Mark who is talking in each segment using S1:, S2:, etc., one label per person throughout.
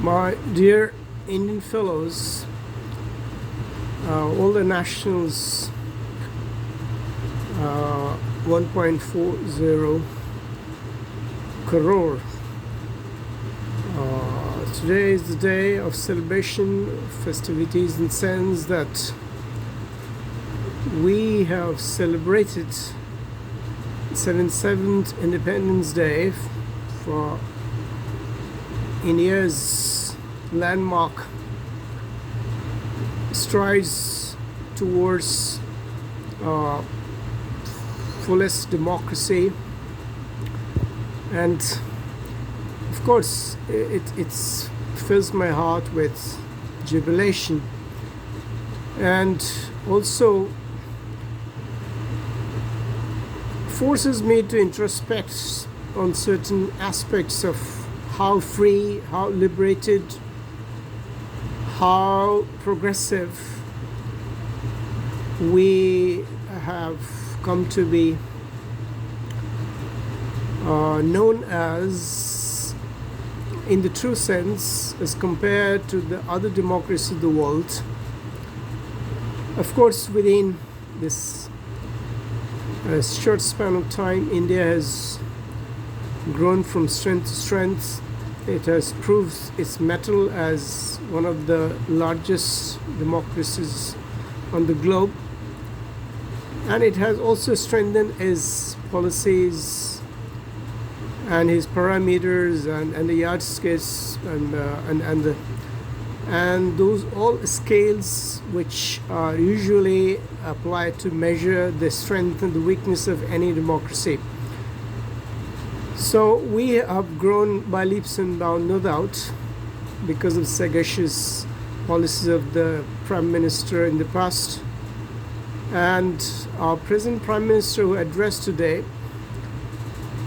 S1: My dear Indian fellows, all the nationals, 1.40 crore. Today is the day of celebration, festivities, in the sense that we have celebrated 77th Independence Day for India's landmark strides towards fullest democracy, and of course it fills my heart with jubilation, and also forces me to introspect on certain aspects of how free, how liberated, how progressive we have come to be known as, in the true sense, as compared to the other democracies of the world. Of course, within this short span of time, India has grown from strength to strength. It has proved its mettle as one of the largest democracies on the globe, and it has also strengthened its policies and his parameters and the yardsticks and those all scales which are usually applied to measure the strength and the weakness of any democracy. So we have grown by leaps and bounds, no doubt, because of sagacious policies of the Prime Minister in the past. And our present Prime Minister, who addressed today,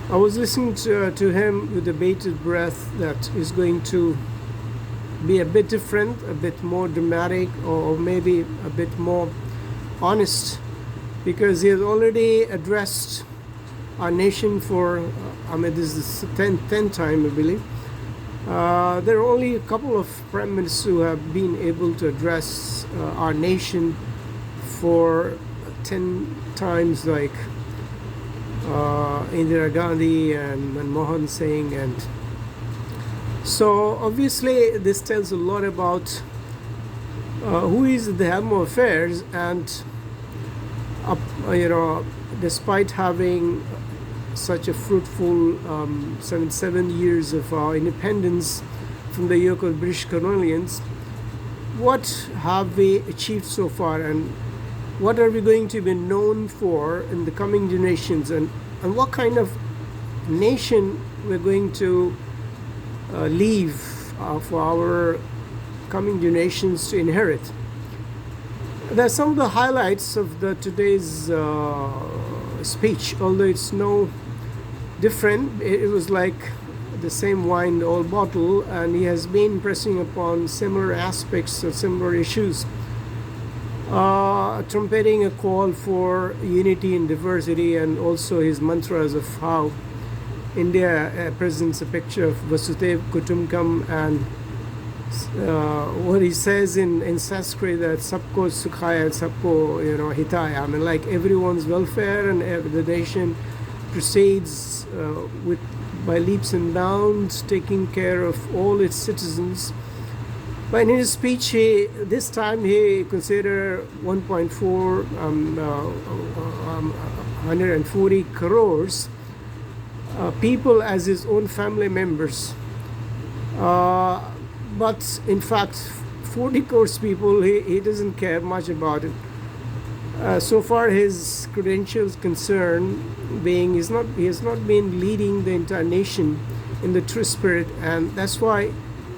S1: I was listening to him with a bated breath that is going to be a bit different, a bit more dramatic, or maybe a bit more honest, because he has already addressed our nation for, this is the 10th time, I believe. There are only a couple of prime ministers who have been able to address our nation for 10 times, like Indira Gandhi and Manmohan Singh. And so obviously this tells a lot about who is the helm of affairs, and despite having such a fruitful 77 years of our independence from the yoke of British colonials, what have we achieved so far, and what are we going to be known for in the coming generations, and what kind of nation we're going to leave for our coming generations to inherit. There are some of the highlights of today's speech, although it's no different. It was like the same wine, the old bottle, and he has been pressing upon similar aspects of similar issues, trumpeting a call for unity and diversity, and also his mantras of how India presents a picture of Vasudhaiva Kutumbakam, and what he says in Sanskrit, that sabko sukhaya and sabko hitaya. Like everyone's welfare, and the nation proceeds by leaps and bounds, taking care of all its citizens. But in his speech, this time he considered 140 crores people as his own family members. But in fact, 40 crores people, he doesn't care much about it. So far, his credentials concerned being he has not been leading the entire nation in the true spirit, and that's why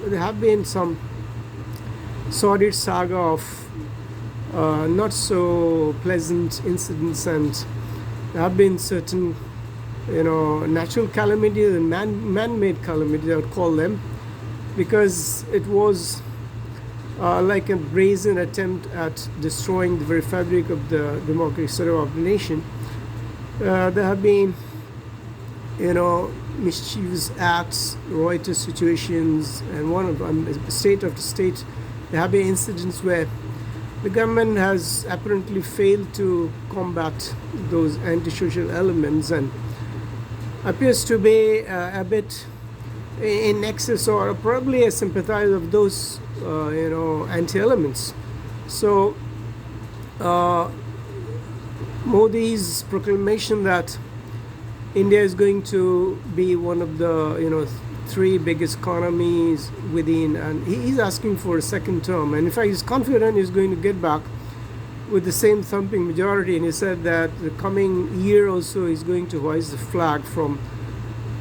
S1: there have been some sordid saga of not so pleasant incidents, and there have been certain natural calamities and man-made calamities, I would call them, because it was like a brazen attempt at destroying the very fabric of the democratic setup of the nation. There have been mischievous acts, riotous situations, and one of state after state, there have been incidents where the government has apparently failed to combat those antisocial elements and appears to be a bit in excess or probably a sympathizer of those anti-elements. So Modi's proclamation that India is going to be one of the three biggest economies within, and he's asking for a second term, and in fact he's confident he's going to get back with the same thumping majority, and he said that the coming year also he's going to hoist the flag from.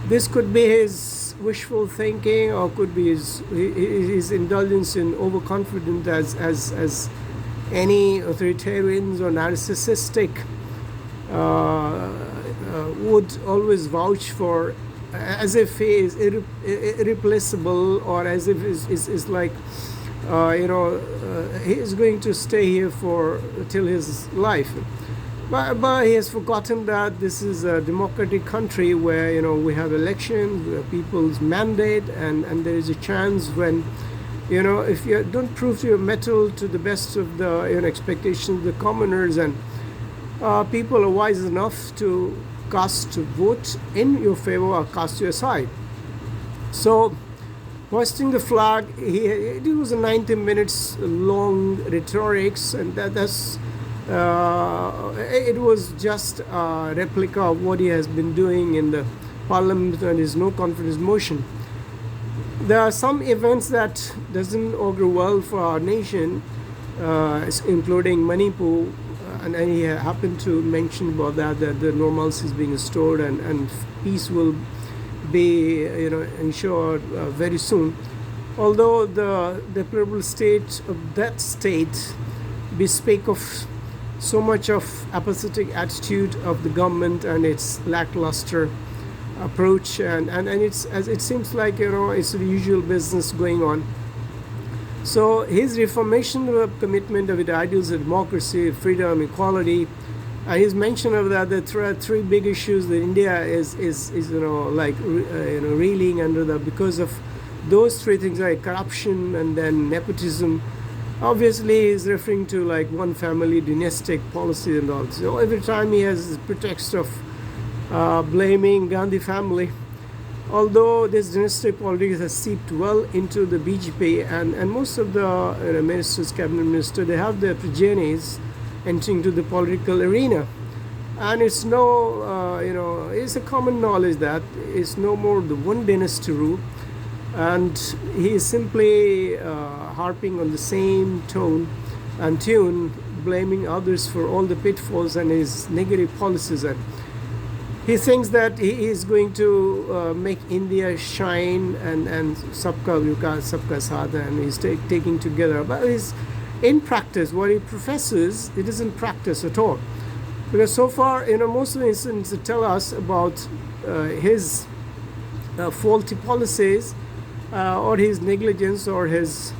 S1: This could be his wishful thinking, or could be his indulgence in overconfidence as any authoritarians or narcissistic would always vouch for, as if he is irreplaceable, or as if is like he is going to stay here for till his life. But he has forgotten that this is a democratic country where we have elections, we have people's mandate, and there is a chance when if you don't prove your mettle to the best of the expectations of the commoners, and people are wise enough to cast a vote in your favor or cast you aside. So hoisting the flag, it was a 90 minutes long rhetorics, and that's it was just a replica of what he has been doing in the parliament and his no confidence motion. There are some events that doesn't augur well for our nation, including Manipur, and he happened to mention about that the normalcy is being restored and peace will be ensured very soon. Although the deplorable state of that state bespeak of so much of apathetic attitude of the government and its lackluster approach, and it's, as it seems like it's the usual business going on. So his reformation of commitment of the ideals of democracy, freedom, equality, and his mention of that there are three big issues that India is reeling under because of those three things, like corruption and then nepotism. Obviously he's referring to like one family dynastic policy and all. So every time he has the pretext of blaming Gandhi family, although this dynastic politics has seeped well into the BJP, and most of the ministers, cabinet ministers, they have their progenes entering to the political arena, and it's it's a common knowledge that it's no more the one dynasty rule, and he is simply harping on the same tone and tune, blaming others for all the pitfalls and his negative policies, and he thinks that he is going to make India shine and sabka vikas, sabka sadha, and he's taking together. But in practice, what he professes, it isn't practice at all. Because so far, most of the incidents that tell us about his faulty policies or his negligence or his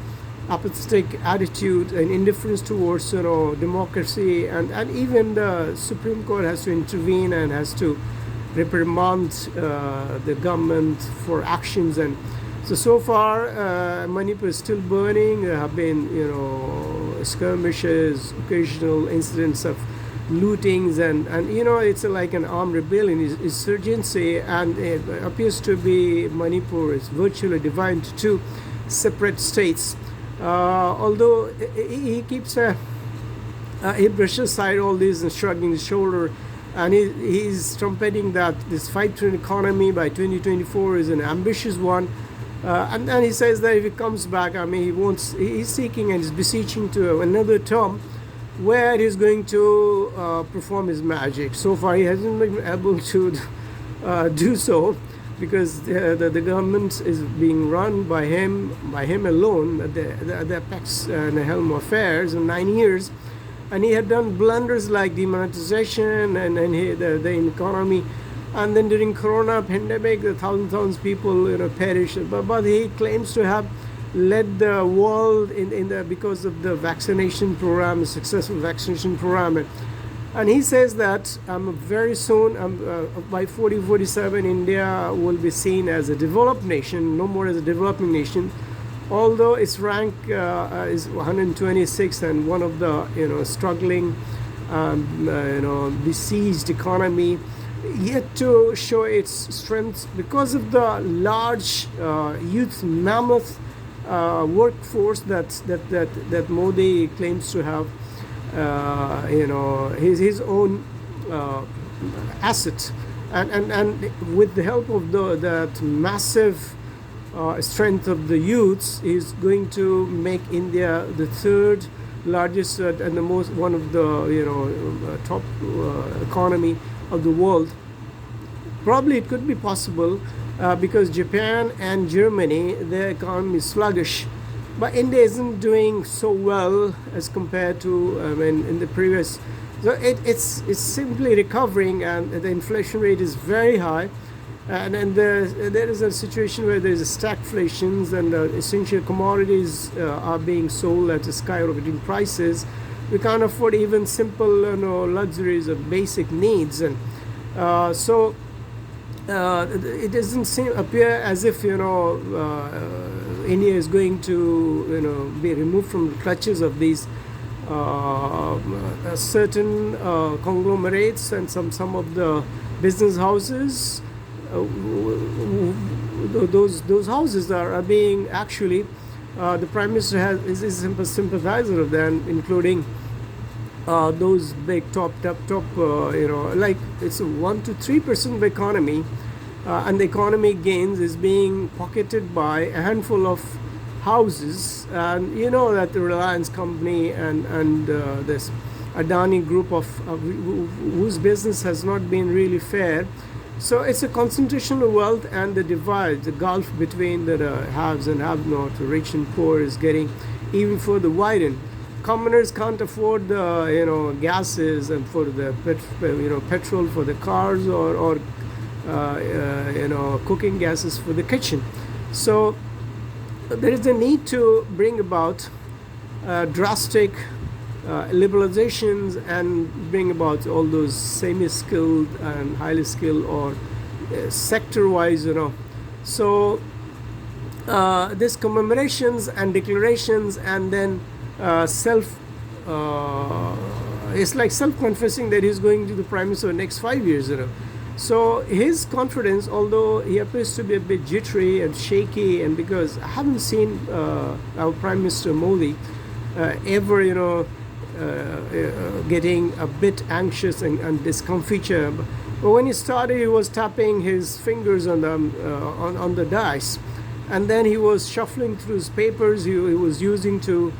S1: apathetic attitude and indifference towards democracy, and even the Supreme Court has to intervene and has to reprimand the government for actions. And so far Manipur is still burning. There have been skirmishes, occasional incidents of lootings, and it's like an armed rebellion, insurgency, and it appears to be Manipur is virtually divided into two separate states. Although he keeps he brushes aside all this and shrugging his shoulder, and he's trumpeting that this 5 trillion economy by 2024 is an ambitious one, and then he says that if he comes back, he's seeking and he's beseeching to another term where he's going to perform his magic. So far he hasn't been able to do so, because the government is being run by him alone at the apex and the helm of affairs in 9 years, and he had done blunders like demonetization and the economy, and then during Corona pandemic, the thousands of people perished. But he claims to have led the world because of the vaccination program, the successful vaccination program. And he says that very soon, by 4047, India will be seen as a developed nation, no more as a developing nation. Although its rank is 126 and one of the struggling, besieged economy, yet to show its strength because of the large youth mammoth workforce that Modi claims to have. His own asset, and with the help of that massive strength of the youths, is going to make India the third largest and the most one of the top economy of the world. Probably it could be possible because Japan and Germany, their economy is sluggish. But India isn't doing so well as compared to in the previous. So it's simply recovering, and the inflation rate is very high, and there is a situation where there is stagflations, and essential commodities are being sold at skyrocketing prices. We can't afford even simple luxuries of basic needs, and so. It doesn't appear as if India is going to be removed from the clutches of these certain conglomerates and some of the business houses. Those houses are being actually the Prime Minister is a sympathizer of them, including those big top like it's 1 to 3% of the economy, and the economic gains is being pocketed by a handful of houses. And that the Reliance company and this Adani group of whose business has not been really fair. So it's a concentration of wealth, and the divide, the gulf between the haves and have-not, rich and poor, is getting even further widened. Commoners can't afford the gases and for the petrol for the cars, or cooking gases for the kitchen. So there is a need to bring about drastic liberalizations and bring about all those semi-skilled and highly skilled or sector-wise. So this commemorations and declarations, and then it's like self-confessing that he's going to the Prime Minister for the next 5 years. So his confidence, although he appears to be a bit jittery and shaky, and because I haven't seen our Prime Minister Modi ever getting a bit anxious and discomfiture. But when he started, he was tapping his fingers on the dice, and then he was shuffling through his papers. He was using to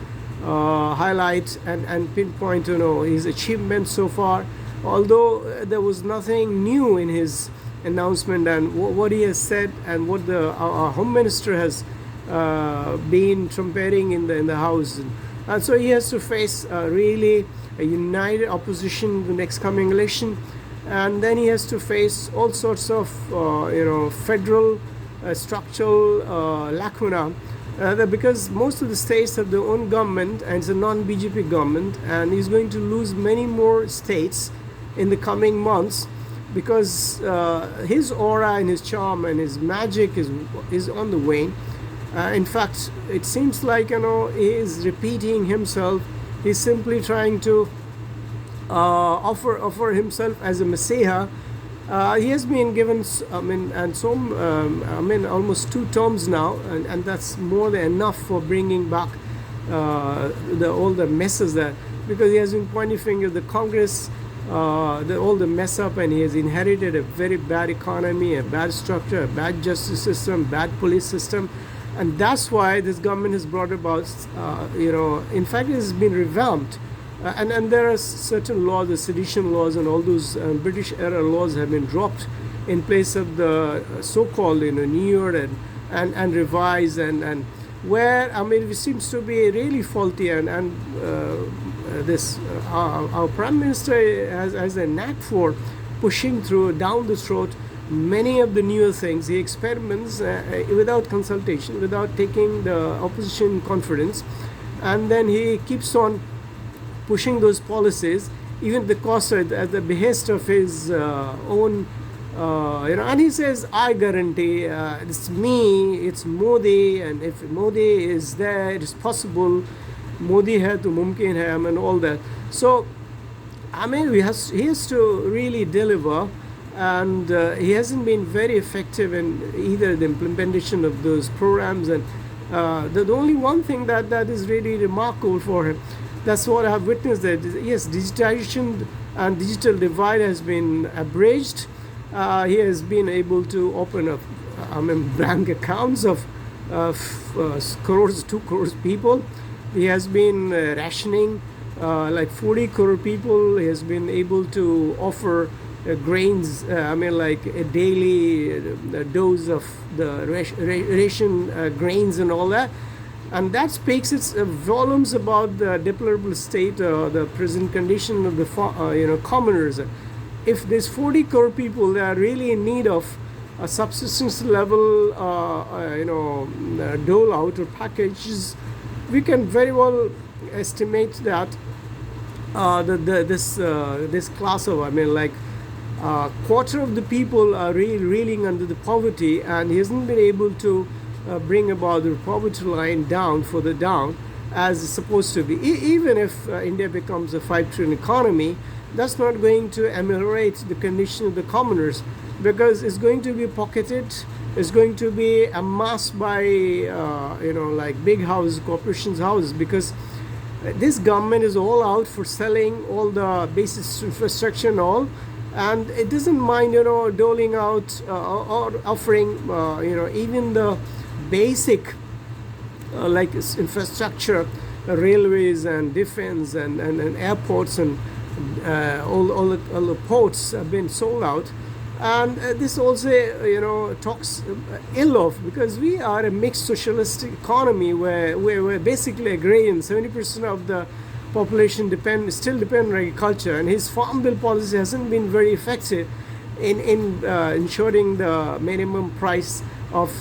S1: highlight and pinpoint his achievements so far, although there was nothing new in his announcement and what he has said, and what our Home Minister has been trumpeting in the House. And so he has to face really a united opposition in the next coming election, and then he has to face all sorts of federal structural lacuna. Because most of the states have their own government, and it's a non-BJP government, and he's going to lose many more states in the coming months, because his aura and his charm and his magic is on the wane. In fact, it seems like he is repeating himself. He's simply trying to offer himself as a messiah. He has been given, almost 2 terms now, and that's more than enough for bringing back all the messes that, because he has been pointing finger at the Congress, all the mess up, and he has inherited a very bad economy, a bad structure, a bad justice system, bad police system, and that's why this government has brought about, in fact, it has been revamped. And there are certain laws, the sedition laws and all those British era laws have been dropped in place of the so-called New Year and revised, and where it seems to be really faulty, and this our Prime Minister has a knack for pushing through down the throat many of the newer things. He experiments without consultation, without taking the opposition confidence, and then he keeps on pushing those policies even the cost at the behest of his own, and he says, I guarantee, it's me, it's Modi, and if Modi is there, it is possible. Modi hai to mumkin hai, I mean, all that. So, I mean, he has to really deliver, and he hasn't been very effective in either the implementation of those programs. And the only one thing that is really remarkable for him, that's what I've witnessed, that yes, digitization and digital divide has been abridged. He has been able to open up, bank accounts of crores, 2 crores people. He has been rationing like 40 crore people. He has been able to offer grains, like a daily dose of the ration grains and all that. And that speaks its volumes about the deplorable state, the present condition of the commoners. If there's 40 crore people that are really in need of a subsistence level, dole out or packages, we can very well estimate that this class of, quarter of the people are really reeling under the poverty, and he hasn't been able to bring about the poverty line down, further down, as it's supposed to be. Even if India becomes a 5 trillion economy, that's not going to ameliorate the condition of the commoners, because it's going to be pocketed, it's going to be amassed by like big houses, corporations' houses, because this government is all out for selling all the basic infrastructure and all, and it doesn't mind doling out or offering even the basic like infrastructure, railways and defense and airports, and all the ports have been sold out. And this also talks ill of, because we are a mixed socialistic economy where we're basically agrarian. 70% of the population still depend on agriculture, and his farm bill policy hasn't been very effective in ensuring the minimum price of,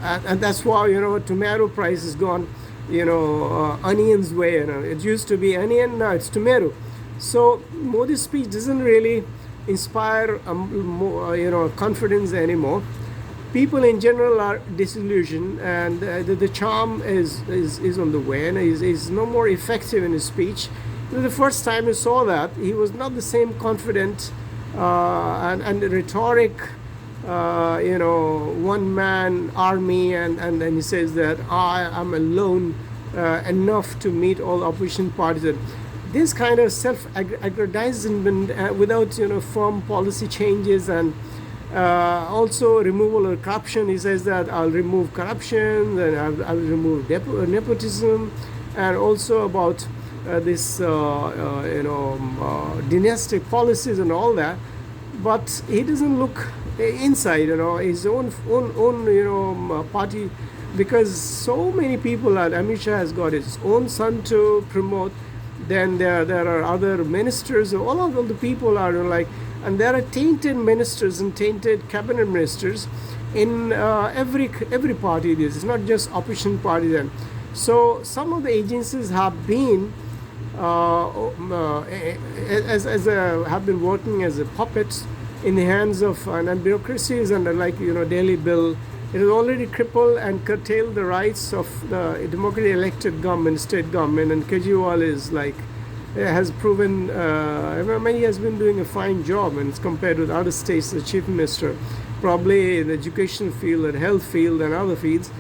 S1: and that's why tomato price has gone onions way. It used to be onion, now it's tomato. So Modi's speech doesn't really inspire confidence anymore. People in general are disillusioned, and the charm is on the way, and he's no more effective in his speech. The first time I saw that, he was not the same confident and rhetoric, one man army, and then he says that I'm alone enough to meet all opposition parties. This kind of self-aggrandizement without firm policy changes, and also removal of corruption. He says that I'll remove corruption, and I'll remove nepotism, and also about this dynastic policies and all that. But he doesn't look inside his own party, because so many people are. Amit Shah has got his own son to promote. Then there are other ministers. All of the people are and there are tainted ministers and tainted cabinet ministers in every party. It's not just opposition party then. So some of the agencies have been have been working as a puppets in the hands of and bureaucracies, and Delhi bill. It has already crippled and curtailed the rights of the democratically elected government, state government, and Kejriwal is has proven, he has been doing a fine job, and it's compared with other states, the chief minister, probably in the education field and health field and other fields.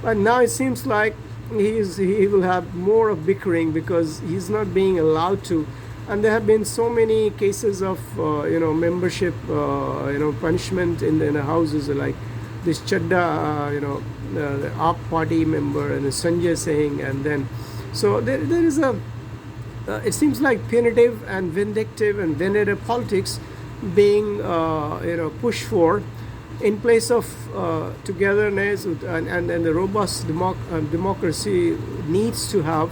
S1: But now it seems like he will have more of bickering, because he's not being allowed to. And there have been so many cases of membership punishment in the houses, like this Chadda, the AAP party member, and the Sanjay Singh, and then so there is a it seems like punitive and vindictive and vendetta politics being pushed for, in place of togetherness, and the robust democracy needs to have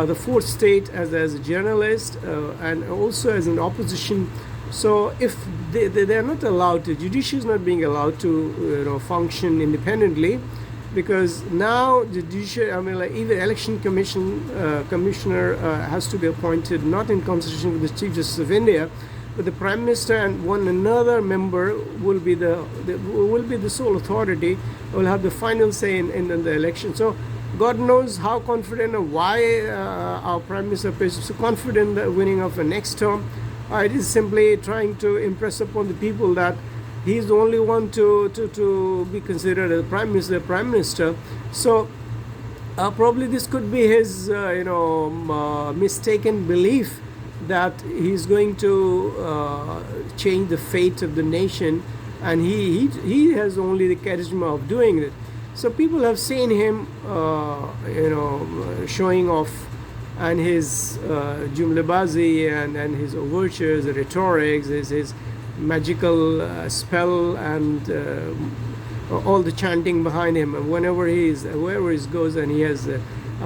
S1: the fourth state as a journalist and also as an opposition. So if they are not allowed to, judiciary is not being allowed to function independently, because now the judiciary, I mean, like even election commissioner has to be appointed not in consultation with the Chief Justice of India, but the Prime Minister and one another member will be the sole authority, will have the final say in the election. So God knows how confident or why our Prime Minister is so confident that winning of the next term. It is simply trying to impress upon the people that he's the only one to be considered as Prime Minister. So probably this could be his mistaken belief that he's going to change the fate of the nation, and he has only the charisma of doing it. So people have seen him showing off, and his jumlebazi and his overtures, the rhetorics, his magical spell, and all the chanting behind him. And wherever he goes, and he has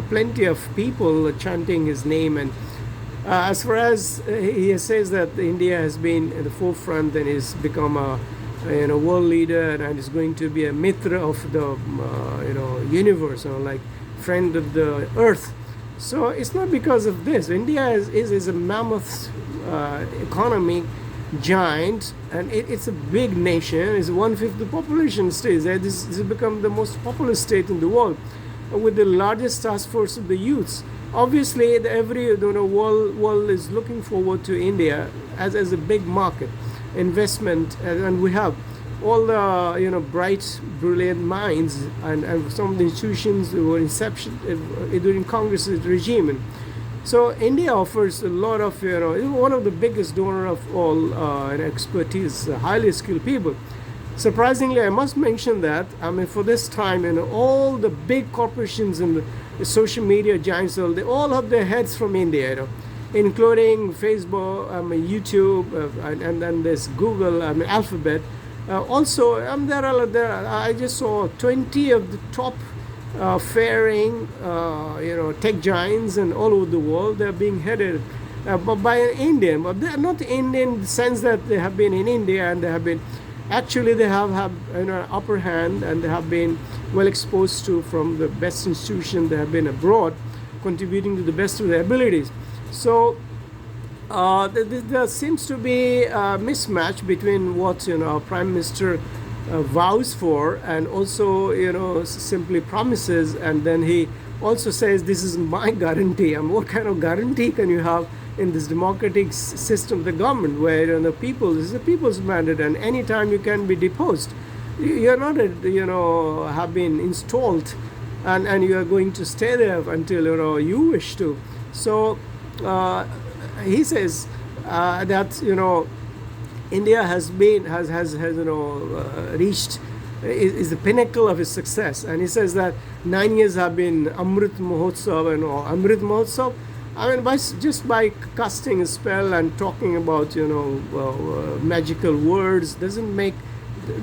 S1: plenty of people chanting his name. And as far as he says that India has been in the forefront and has become a world leader and is going to be a mitra of the universe, or like friend of the earth. So it's not because of this. India is a mammoth economy giant, and it's a big nation. It's 1/5 the population stays there. This has become the most populous state in the world, with the largest task force of the youths. Obviously, every world is looking forward to India as a big market investment, and we have all the bright, brilliant minds, and some of the institutions were inception during Congress regime. And so India offers a lot of one of the biggest donor of all expertise, highly skilled people. Surprisingly, I must mention that for this time, all the big corporations and the social media giants, they all have their heads from India, including Facebook, YouTube, and then there's Google, Alphabet. Also, I just saw 20 of the top faring, tech giants and all over the world. They're being headed by an Indian, but they're not Indian in the sense that they have been in India and they have been. Actually, they have an upper hand, and they have been well exposed to from the best institution. They have been abroad, contributing to the best of their abilities. So there seems to be a mismatch between what our Prime Minister vows for, and also simply promises, and then he also says this is my guarantee. What kind of guarantee can you have in this democratic system of the government, where the people, this is a people's mandate, and anytime you can be deposed? You're not have been installed, and you are going to stay there until you wish to. So he says that India has reached is the pinnacle of his success, and he says that 9 years have been Amrit Mahotsav and all. Amrit Mahotsav, just by casting a spell and talking about magical words doesn't make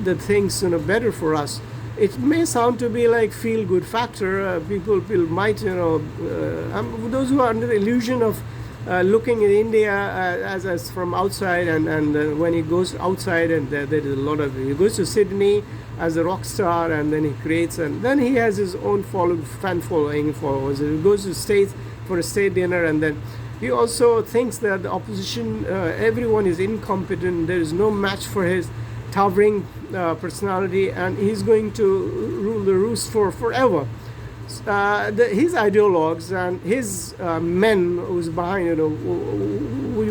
S1: the things better for us. It may sound to be like feel good factor. People might those who are under the illusion of looking at India as from outside, and when he goes outside, and there is a lot of, he goes to Sydney as a rock star, and then he creates, and then he has his own fan following followers. He goes to States for a state dinner, and then he also thinks that the opposition, everyone is incompetent. There is no match for his towering personality, and he's going to rule the roost for forever. His ideologues and his men who's behind,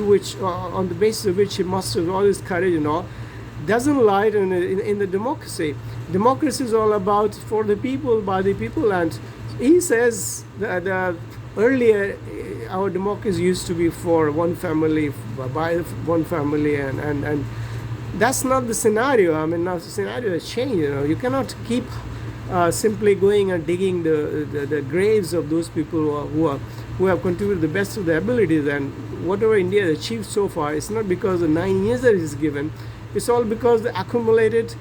S1: which on the basis of which he musters all his courage and all, doesn't lie in the democracy. Democracy is all about for the people, by the people, and he says that earlier our democracy used to be for one family, by one family, and that's not the scenario. Now the scenario has changed. You cannot keep simply going and digging the graves of those people who have contributed the best of their abilities. And whatever India has achieved so far, it's not because of 9 years that is given. It's all because the accumulated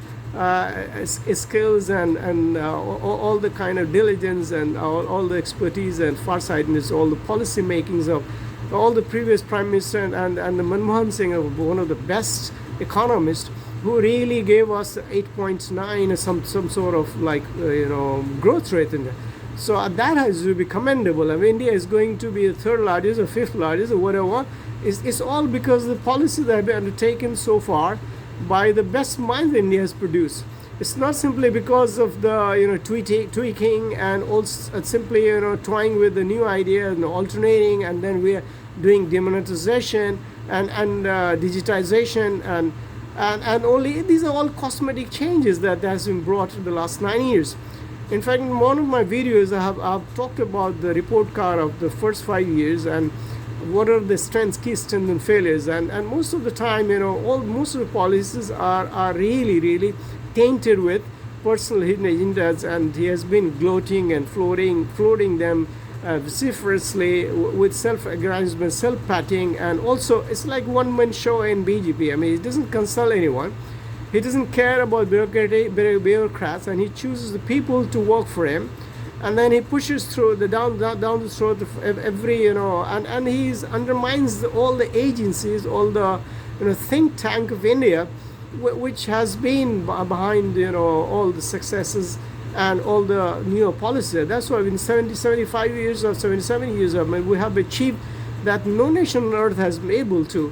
S1: skills and all the kind of diligence and all the expertise and farsightedness, all the policy makings of all the previous prime minister and the Manmohan Singh, one of the best economists, who really gave us 8.9 or some sort of like growth rate in there. So that has to be commendable. I mean, India is going to be the third largest or fifth largest or whatever. It's all because of the policies that have been undertaken so far by the best minds India has produced. It's not simply because of the tweaking and also simply toying with the new idea and alternating, and then we are doing demonetization and digitization and only these are all cosmetic changes that has been brought in the last 9 years. In fact, in one of my videos, I've talked about the report card of the first 5 years and what are the strengths, key strengths, and failures. And most of the time, most of the policies are really tainted with personal hidden agendas, and he has been gloating and floating them vociferously with self-aggrandizement, self-patting, and also it's like one-man show in BJP. I mean, he doesn't consult anyone. He doesn't care about bureaucrats, and he chooses the people to work for him, and then he pushes through the down the throat of every and he undermines all the agencies, all the think tank of India, which has been behind all the successes and all the new policies. That's why in 75 years or 77 years, I mean, we have achieved that no nation on earth has been able to.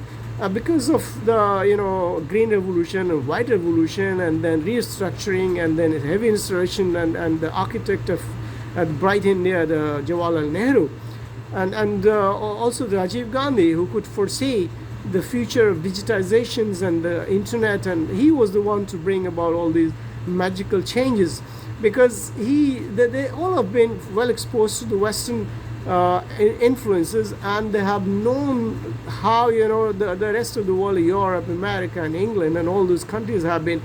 S1: Because of the green revolution and white revolution, and then restructuring, and then heavy installation, and the architect of bright India, the Jawaharlal Nehru, and also the Rajiv Gandhi, who could foresee the future of digitizations and the internet, and he was the one to bring about all these magical changes, because they all have been well exposed to the Western influences, and they have known how the rest of the world, Europe, America, and England, and all those countries have been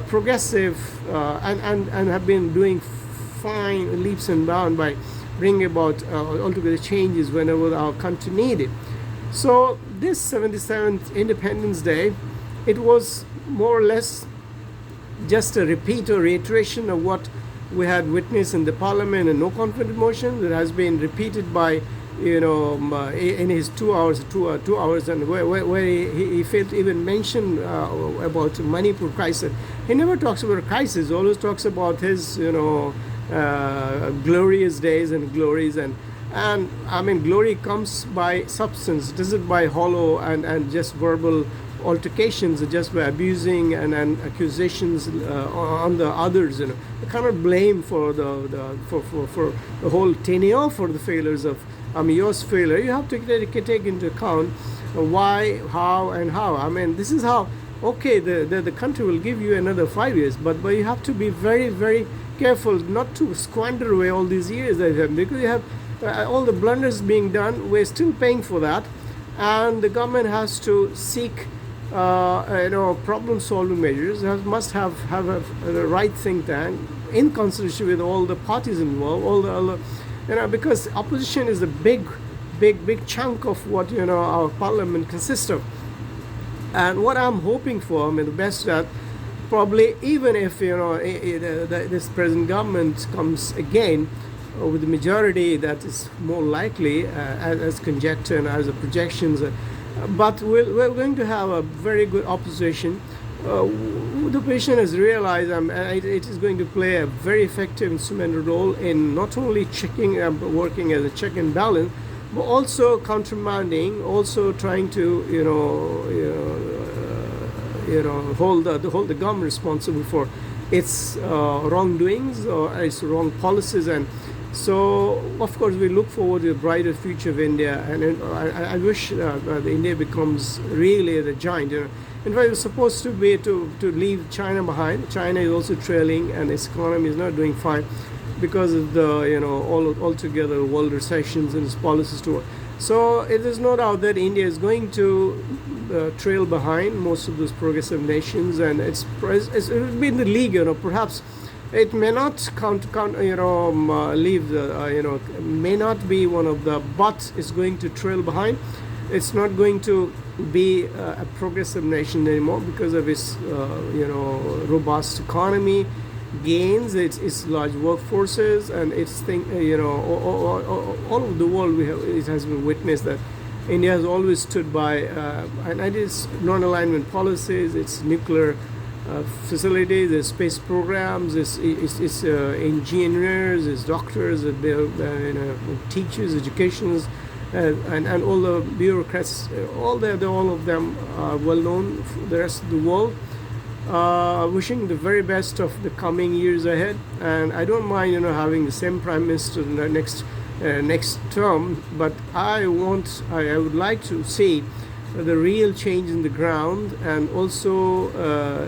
S1: progressive and have been doing fine leaps and bounds by bringing about altogether changes whenever our country needed. So this 77th Independence Day, it was more or less just a repeat or reiteration of what we had witnessed in the parliament, and no confidence motion that has been repeated by in his 2 hours, and where he failed to even mention about Manipur crisis. He never talks about a crisis, always talks about his glorious days and glories, and I mean, glory comes by substance, it isn't by hollow and just verbal altercations, just by abusing and accusations on the others. You cannot blame for for the whole tenure for the failures of yours failure. You have to take into account why, how, and how. I mean, this is how. Okay, the country will give you another 5 years, but you have to be very careful not to squander away all these years that you have, because you have all the blunders being done. We're still paying for that, and the government has to seek problem-solving measures. Must have the right think tank in consultation with all the parties involved, all the because opposition is a big chunk of what our parliament consists of. And what I'm hoping for, I mean, the best that probably even if this present government comes again with the majority, that is more likely as conjecture and as a projections. But we're going to have a very good opposition. The opposition has realized it is going to play a very effective instrumental role in not only working as a check and balance, but also countermanding, also trying to hold the government responsible for its wrongdoings or its wrong policies. And so, of course, we look forward to a brighter future of India, and I wish that India becomes really the giant. In fact, it's supposed to be to leave China behind. China is also trailing, and its economy is not doing fine because of the altogether world recessions and its policies toward. So it is no doubt that India is going to trail behind most of those progressive nations, and it will be in the league. Perhaps it may not leave the may not be one of the, but it's going to trail behind. It's not going to be a progressive nation anymore because of its robust economy gains, its large workforces, and its all over the world it has been witnessed that India has always stood by, and its non-alignment policies, its nuclear facilities, its space programs, its engineers, its doctors, teachers, educations, and all the bureaucrats. All of them are well known for the rest of the world. Wishing the very best of the coming years ahead, and I don't mind, having the same prime minister in the next term, but I would like to see the real change in the ground, and also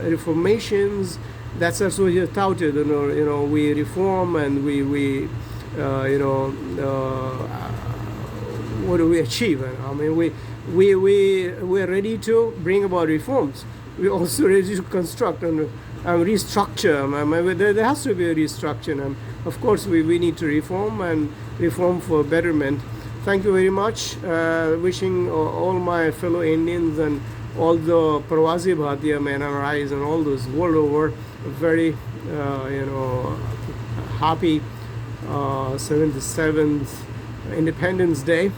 S1: reformations. That's what he touted. We reform, and we what do we achieve? I mean, we're ready to bring about reforms. We're also ready to construct and restructure. There has to be a restructure. Of course, we need to reform for betterment. Thank you very much. Wishing all my fellow Indians and all the Pravasi Bharatiya NRIs and all those world over a very, happy 77th Independence Day.